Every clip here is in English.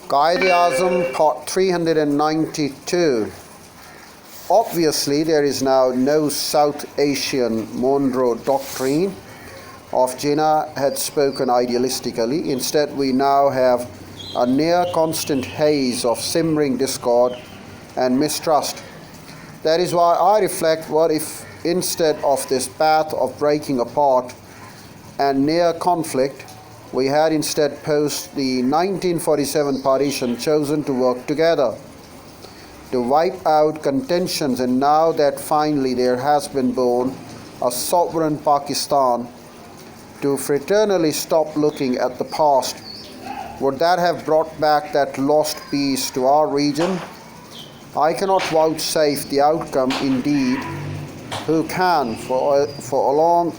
Quaid Part 392. Obviously, there is now no South Asian Monroe doctrine of Jinnah had spoken idealistically. Instead, we now have a near constant haze of simmering discord and mistrust. That is why I reflect, what if instead of this path of breaking apart and near conflict, we had instead post the 1947 partition chosen to work together, to wipe out contentions, and now that finally there has been born a sovereign Pakistan, to fraternally stop looking at the past. Would that have brought back that lost peace to our region? I cannot vouchsafe the outcome. Indeed, who can? For along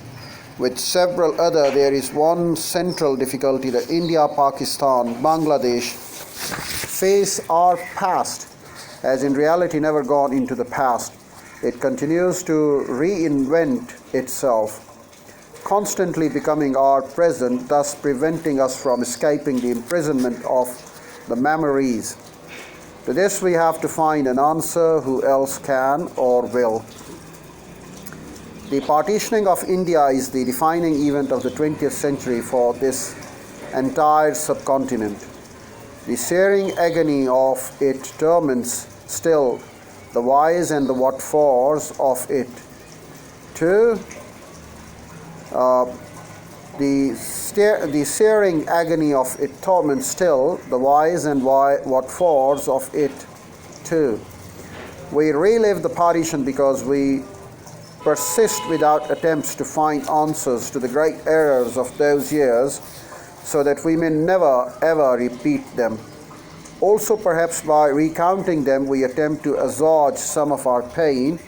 with several other, there is one central difficulty that India, Pakistan, Bangladesh face our past has in reality never gone into the past. It continues to reinvent itself, constantly becoming our present, thus preventing us from escaping the imprisonment of the memories. To this we have to find an answer. Who else can or will? The partitioning of India is the defining event of the 20th century for this entire subcontinent. The searing agony of it torments still the whys and the what-fors of it. Too, the searing agony of it torments still the whys and what-fors of it too. We relive the partition because we persist without attempts to find answers to the great errors of those years, so that we may never ever repeat them. Also, perhaps by recounting them, we attempt to assuage some of our pain.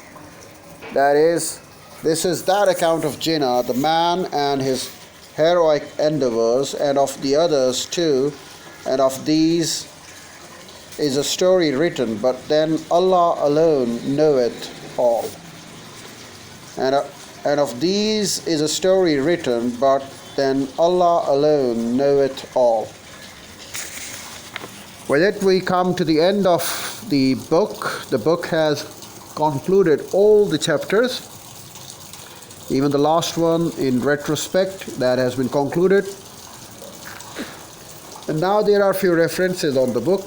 That is, this is that account of Jinnah, the man, and his heroic endeavors, and of the others too, and of these is a story written, but then Allah alone knoweth all. And of these is a story written, but then Allah alone knoweth all. With it we come to the end of the book. The book has concluded all the chapters, even the last one in retrospect, that has been concluded. And now there are a few references on the book.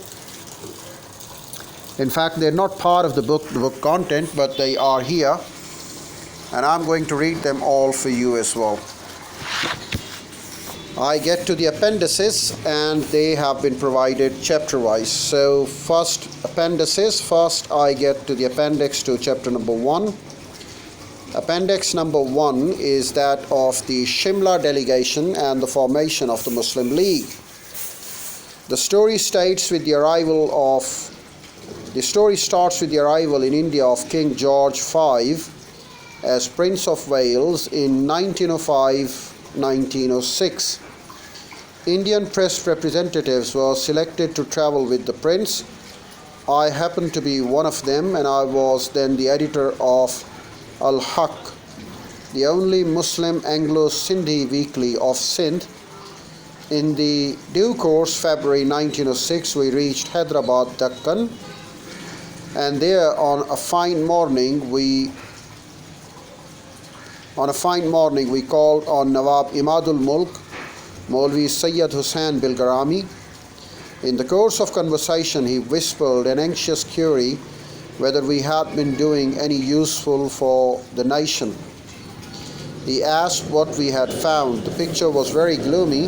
In fact, they're not part of the book content, but they are here. And I'm going to read them all for you as well. I get to the appendices, and they have been provided chapter-wise. So first I get to the appendix to chapter number 1. Appendix number 1 is that of the Shimla delegation and the formation of the Muslim League. The story starts with the arrival in India of King George V as Prince of Wales in 1905-1906. Indian press representatives were selected to travel with the prince. I happened to be one of them, and I was then the editor of Al-Haq, the only Muslim Anglo-Sindhi weekly of Sindh. In the due course, February 1906, we reached Hyderabad, Deccan, and there on a fine morning we called on Nawab Imadul Mulk, Maulvi Sayyid Hussain Bilgarami. In the course of conversation, he whispered an anxious query whether we had been doing any useful for the nation. He asked what we had found. The picture was very gloomy.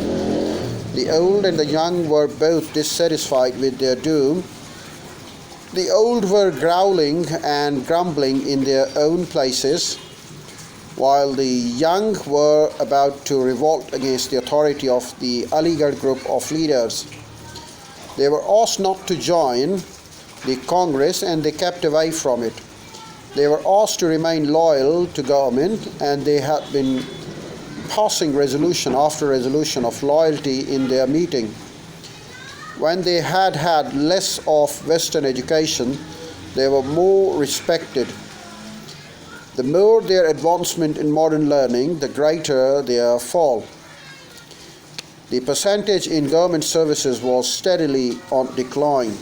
The old and the young were both dissatisfied with their doom. The old were growling and grumbling in their own places, while the young were about to revolt against the authority of the Aligarh group of leaders. They were asked not to join the Congress, and they kept away from it. They were asked to remain loyal to government, and they had been passing resolution after resolution of loyalty in their meeting. When they had had less of Western education, they were more respected. The more their advancement in modern learning, the greater their fall. The percentage in government services was steadily on decline.